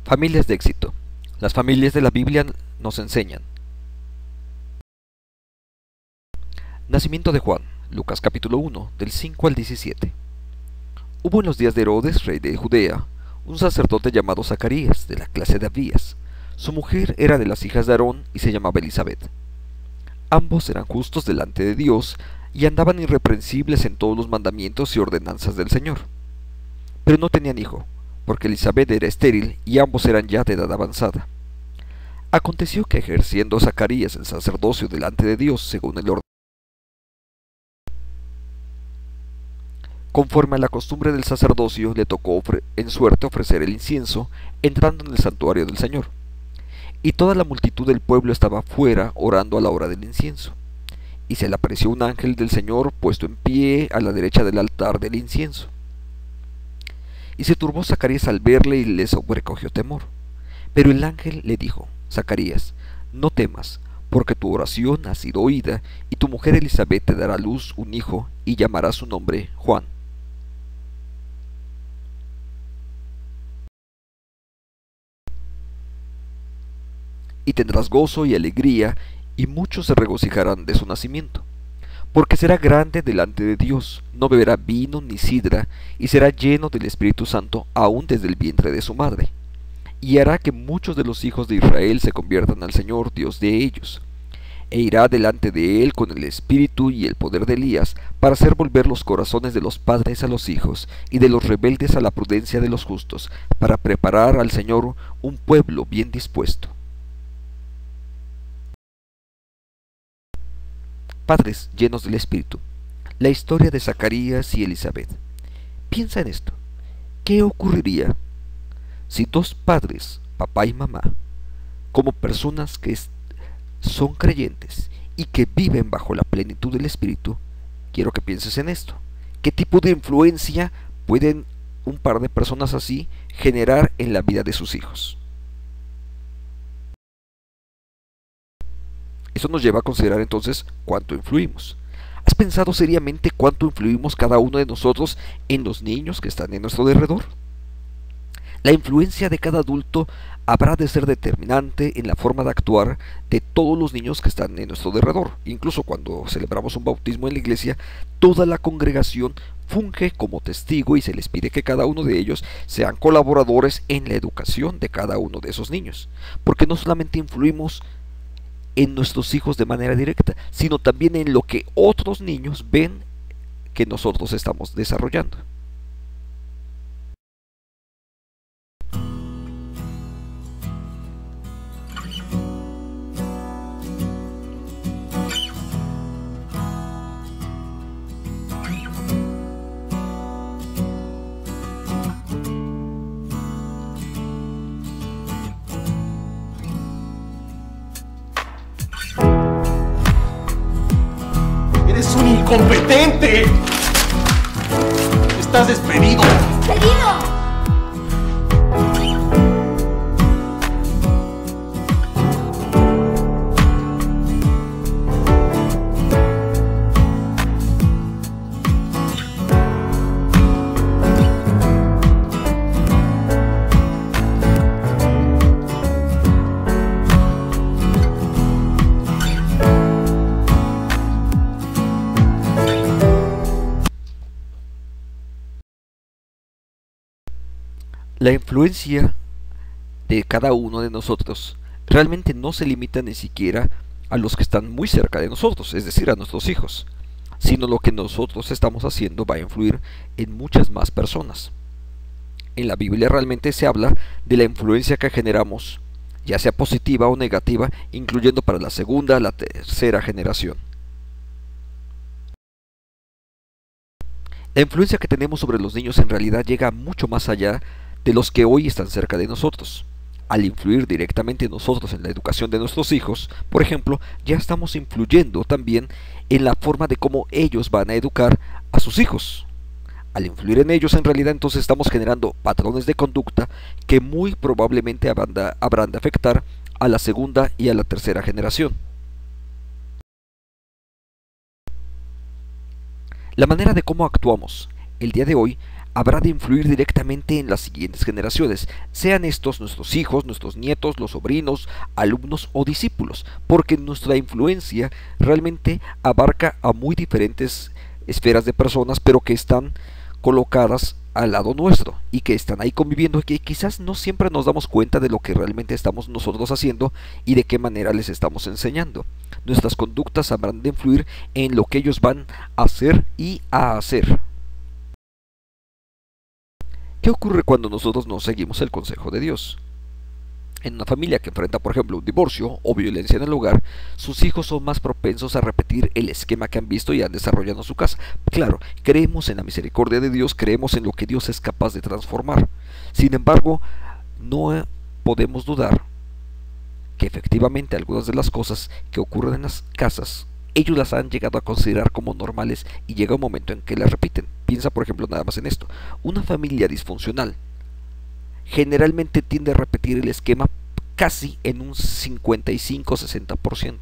Familias de éxito. Las familias de la Biblia nos enseñan. Nacimiento de Juan, Lucas capítulo 1, del 5 al 17. Hubo en los días de Herodes, rey de Judea, un sacerdote llamado Zacarías, de la clase de Abías. Su mujer era de las hijas de Aarón y se llamaba Elisabet. Ambos eran justos delante de Dios y andaban irreprensibles en todos los mandamientos y ordenanzas del Señor. Pero no tenían hijo, porque Elisabet era estéril y ambos eran ya de edad avanzada. Aconteció que ejerciendo Zacarías el sacerdocio delante de Dios según el orden, conforme a la costumbre del sacerdocio, le tocó en suerte ofrecer el incienso, entrando en el santuario del Señor. Y toda la multitud del pueblo estaba fuera orando a la hora del incienso. Y se le apareció un ángel del Señor puesto en pie a la derecha del altar del incienso. Y se turbó Zacarías al verle y le sobrecogió temor. Pero el ángel le dijo: Zacarías, no temas, porque tu oración ha sido oída, y tu mujer Elisabet te dará a luz un hijo, y llamará su nombre Juan. Y tendrás gozo y alegría, y muchos se regocijarán de su nacimiento. Porque será grande delante de Dios, no beberá vino ni sidra, y será lleno del Espíritu Santo aún desde el vientre de su madre. Y hará que muchos de los hijos de Israel se conviertan al Señor, Dios de ellos. E irá delante de él con el espíritu y el poder de Elías, para hacer volver los corazones de los padres a los hijos, y de los rebeldes a la prudencia de los justos, para preparar al Señor un pueblo bien dispuesto. Padres llenos del Espíritu. La historia de Zacarías y Elisabet. Piensa en esto. ¿Qué ocurriría si dos padres, papá y mamá, como personas que son creyentes y que viven bajo la plenitud del Espíritu? Quiero que pienses en esto. ¿Qué tipo de influencia pueden un par de personas así generar en la vida de sus hijos? Eso nos lleva a considerar entonces cuánto influimos. ¿Has pensado seriamente cuánto influimos cada uno de nosotros en los niños que están en nuestro derredor? La influencia de cada adulto habrá de ser determinante en la forma de actuar de todos los niños que están en nuestro derredor. Incluso cuando celebramos un bautismo en la iglesia, toda la congregación funge como testigo y se les pide que cada uno de ellos sean colaboradores en la educación de cada uno de esos niños. Porque no solamente influimos en nuestros hijos de manera directa, sino también en lo que otros niños ven que nosotros estamos desarrollando. ¡Eres un incompetente! ¡Estás despedido! ¡Despedido! La influencia de cada uno de nosotros realmente no se limita ni siquiera a los que están muy cerca de nosotros, es decir, a nuestros hijos, sino lo que nosotros estamos haciendo va a influir en muchas más personas. En la Biblia realmente se habla de la influencia que generamos, ya sea positiva o negativa, incluyendo para la segunda, la tercera generación. La influencia que tenemos sobre los niños en realidad llega mucho más allá de los que hoy están cerca de nosotros. Al influir directamente nosotros en la educación de nuestros hijos, por ejemplo, ya estamos influyendo también en la forma de cómo ellos van a educar a sus hijos. Al influir en ellos, en realidad, entonces estamos generando patrones de conducta que muy probablemente habrán de afectar a la segunda y a la tercera generación. La manera de cómo actuamos el día de hoy habrá de influir directamente en las siguientes generaciones, sean estos nuestros hijos, nuestros nietos, los sobrinos, alumnos o discípulos, porque nuestra influencia realmente abarca a muy diferentes esferas de personas, pero que están colocadas al lado nuestro y que están ahí conviviendo y que quizás no siempre nos damos cuenta de lo que realmente estamos nosotros haciendo y de qué manera les estamos enseñando. Nuestras conductas habrán de influir en lo que ellos van a hacer y a hacer. ¿Qué ocurre cuando nosotros no seguimos el consejo de Dios? En una familia que enfrenta, por ejemplo, un divorcio o violencia en el hogar, sus hijos son más propensos a repetir el esquema que han visto y han desarrollado en su casa. Claro, creemos en la misericordia de Dios, creemos en lo que Dios es capaz de transformar. Sin embargo, no podemos dudar que efectivamente algunas de las cosas que ocurren en las casas, ellos las han llegado a considerar como normales y llega un momento en que las repiten. Piensa, por ejemplo, nada más en esto. Una familia disfuncional generalmente tiende a repetir el esquema casi en un 55-60%.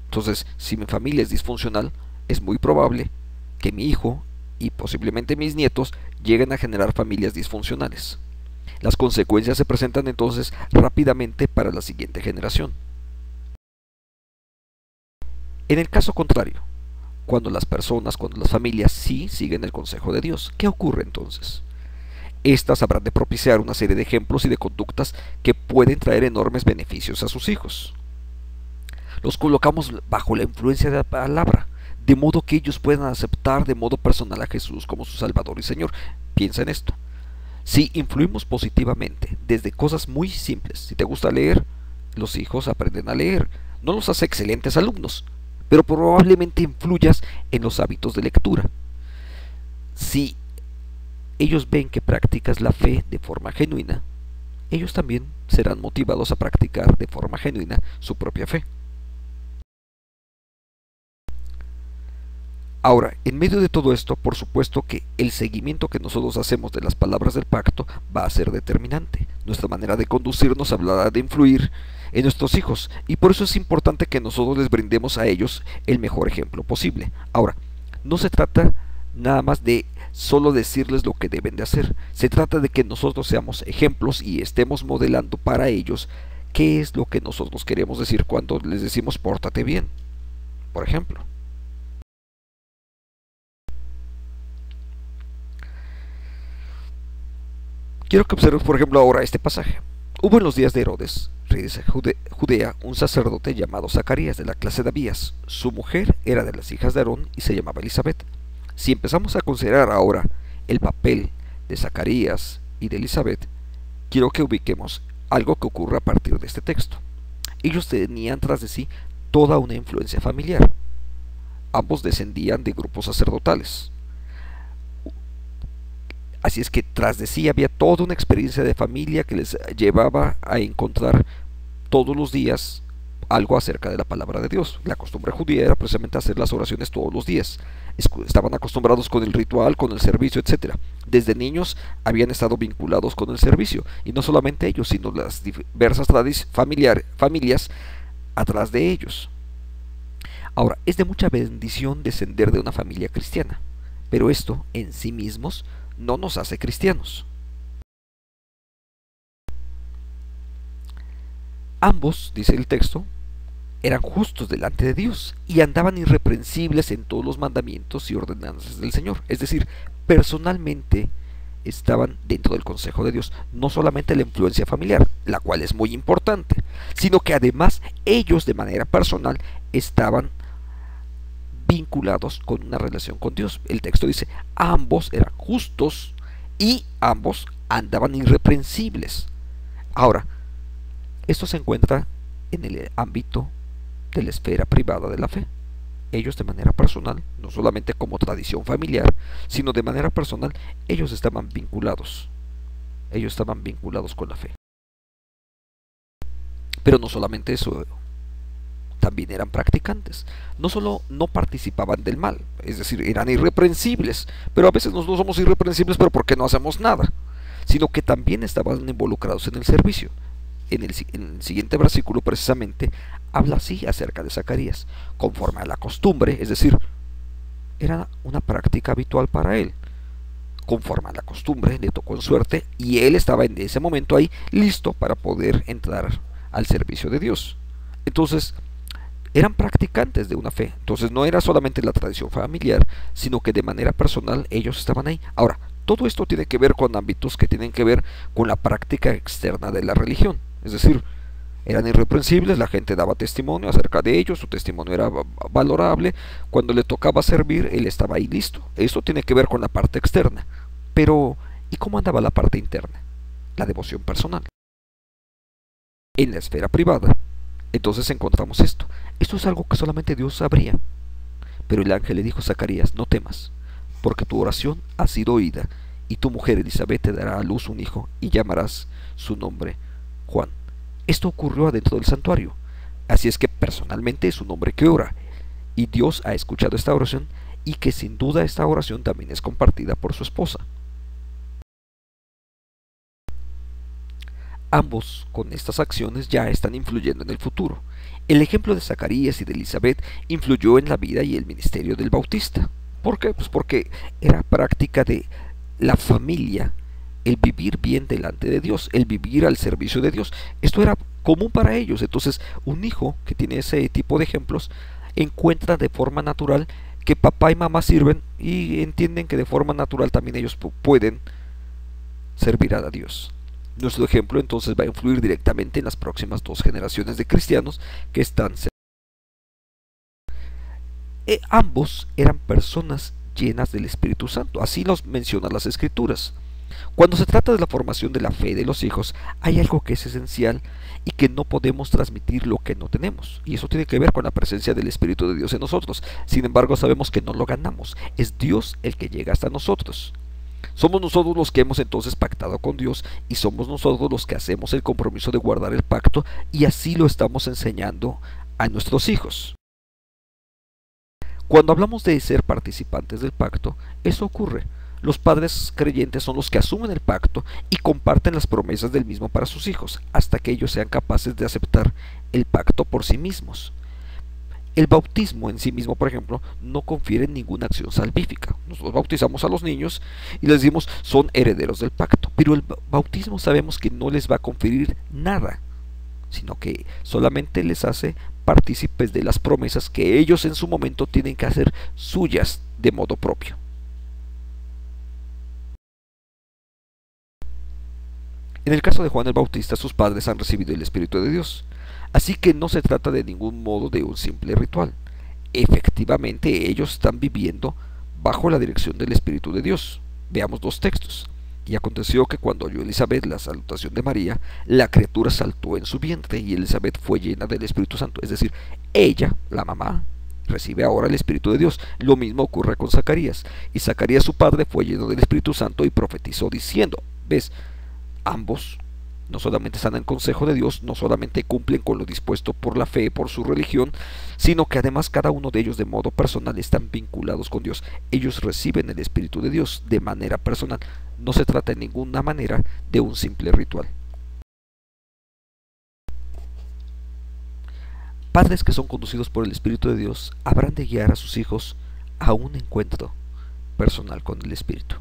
Entonces, si mi familia es disfuncional, es muy probable que mi hijo y posiblemente mis nietos lleguen a generar familias disfuncionales. Las consecuencias se presentan entonces rápidamente para la siguiente generación. En el caso contrario, cuando las familias sí siguen el consejo de Dios, ¿qué ocurre entonces? Estas habrán de propiciar una serie de ejemplos y de conductas que pueden traer enormes beneficios a sus hijos. Los colocamos bajo la influencia de la palabra, de modo que ellos puedan aceptar de modo personal a Jesús como su Salvador y Señor. Piensa en esto. Si influimos positivamente desde cosas muy simples, si te gusta leer, los hijos aprenden a leer. No los hace excelentes alumnos, pero probablemente influyas en los hábitos de lectura. Si ellos ven que practicas la fe de forma genuina, ellos también serán motivados a practicar de forma genuina su propia fe. Ahora, en medio de todo esto, por supuesto que el seguimiento que nosotros hacemos de las palabras del pacto va a ser determinante. Nuestra manera de conducirnos hablará de influir en nuestros hijos y por eso es importante que nosotros les brindemos a ellos el mejor ejemplo posible. Ahora, no se trata nada más de solo decirles lo que deben de hacer. Se trata de que nosotros seamos ejemplos y estemos modelando para ellos qué es lo que nosotros queremos decir cuando les decimos pórtate bien, por ejemplo. Quiero que observes, por ejemplo, ahora este pasaje. Hubo en los días de Herodes, rey de Judea, un sacerdote llamado Zacarías, de la clase de Abías. Su mujer era de las hijas de Aarón y se llamaba Elisabet. Si empezamos a considerar ahora el papel de Zacarías y de Elisabet, quiero que ubiquemos algo que ocurre a partir de este texto. Ellos tenían tras de sí toda una influencia familiar. Ambos descendían de grupos sacerdotales. Así es que tras de sí había toda una experiencia de familia que les llevaba a encontrar todos los días algo acerca de la palabra de Dios. La costumbre judía era precisamente hacer las oraciones todos los días. Estaban acostumbrados con el ritual, con el servicio, etc. Desde niños habían estado vinculados con el servicio. Y no solamente ellos, sino las diversas familias atrás de ellos. Ahora, es de mucha bendición descender de una familia cristiana. Pero esto en sí mismos no nos hace cristianos. Ambos, dice el texto, eran justos delante de Dios y andaban irreprensibles en todos los mandamientos y ordenanzas del Señor. Es decir, personalmente estaban dentro del consejo de Dios. No solamente la influencia familiar, la cual es muy importante, sino que además ellos de manera personal estaban vinculados con una relación con Dios. El texto dice, ambos eran justos y ambos andaban irreprensibles. Ahora, esto se encuentra en el ámbito de la esfera privada de la fe. Ellos de manera personal, no solamente como tradición familiar, sino de manera personal, ellos estaban vinculados. Ellos estaban vinculados con la fe. Pero no solamente eso, también eran practicantes. No solo no participaban del mal, es decir, eran irreprensibles, pero a veces nosotros somos irreprensibles, pero porque no hacemos nada, sino que también estaban involucrados en el servicio. En el siguiente versículo precisamente habla así acerca de Zacarías, conforme a la costumbre, es decir, era una práctica habitual para él. conforme a la costumbre, le tocó en suerte y él estaba en ese momento ahí listo para poder entrar al servicio de Dios. Entonces, eran practicantes de una fe. Entonces no era solamente la tradición familiar, sino que de manera personal ellos estaban ahí. Ahora, todo esto tiene que ver con ámbitos que tienen que ver con la práctica externa de la religión. Es decir, eran irreprensibles, la gente daba testimonio acerca de ellos, su testimonio era valorable. Cuando le tocaba servir, él estaba ahí listo. Esto tiene que ver con la parte externa. Pero, ¿y cómo andaba la parte interna? La devoción personal. En la esfera privada, entonces encontramos esto. Esto es algo que solamente Dios sabría. Pero el ángel le dijo a Zacarías: no temas, porque tu oración ha sido oída, y tu mujer Elizabeth te dará a luz un hijo, y llamarás su nombre Juan. Esto ocurrió adentro del santuario, así es que personalmente es un hombre que ora, y Dios ha escuchado esta oración, y que sin duda esta oración también es compartida por su esposa. Ambos con estas acciones ya están influyendo en el futuro. El ejemplo de Zacarías y de Elizabeth influyó en la vida y el ministerio del Bautista. ¿Por qué? Pues porque era práctica de la familia el vivir bien delante de Dios, el vivir al servicio de Dios. Esto era común para ellos. Entonces, un hijo que tiene ese tipo de ejemplos encuentra de forma natural que papá y mamá sirven y entienden que de forma natural también ellos pueden servir a Dios. Nuestro ejemplo entonces va a influir directamente en las próximas 2 generaciones de cristianos que están cerca. Ambos eran personas llenas del Espíritu Santo, así nos mencionan las Escrituras. Cuando se trata de la formación de la fe de los hijos, hay algo que es esencial y que no podemos transmitir lo que no tenemos. Y eso tiene que ver con la presencia del Espíritu de Dios en nosotros. Sin embargo, sabemos que no lo ganamos. Es Dios el que llega hasta nosotros. Somos nosotros los que hemos entonces pactado con Dios y somos nosotros los que hacemos el compromiso de guardar el pacto y así lo estamos enseñando a nuestros hijos. Cuando hablamos de ser participantes del pacto, eso ocurre. Los padres creyentes son los que asumen el pacto y comparten las promesas del mismo para sus hijos, hasta que ellos sean capaces de aceptar el pacto por sí mismos. El bautismo en sí mismo, por ejemplo, no confiere ninguna acción salvífica. Nosotros bautizamos a los niños y les decimos son herederos del pacto, pero el bautismo sabemos que no les va a conferir nada, sino que solamente les hace partícipes de las promesas que ellos en su momento tienen que hacer suyas de modo propio. En el caso de Juan el Bautista, sus padres han recibido el Espíritu de Dios, así que no se trata de ningún modo de un simple ritual. Efectivamente, ellos están viviendo bajo la dirección del Espíritu de Dios. Veamos 2 textos. Y aconteció que cuando oyó Elizabeth la salutación de María, la criatura saltó en su vientre y Elizabeth fue llena del Espíritu Santo. Es decir, ella, la mamá, recibe ahora el Espíritu de Dios. Lo mismo ocurre con Zacarías. Y Zacarías su padre fue lleno del Espíritu Santo y profetizó diciendo, ¿ves? Ambos no solamente están en consejo de Dios, no solamente cumplen con lo dispuesto por la fe, por su religión, sino que además cada uno de ellos de modo personal están vinculados con Dios. Ellos reciben el Espíritu de Dios de manera personal. No se trata de ninguna manera de un simple ritual. Padres que son conducidos por el Espíritu de Dios habrán de guiar a sus hijos a un encuentro personal con el Espíritu.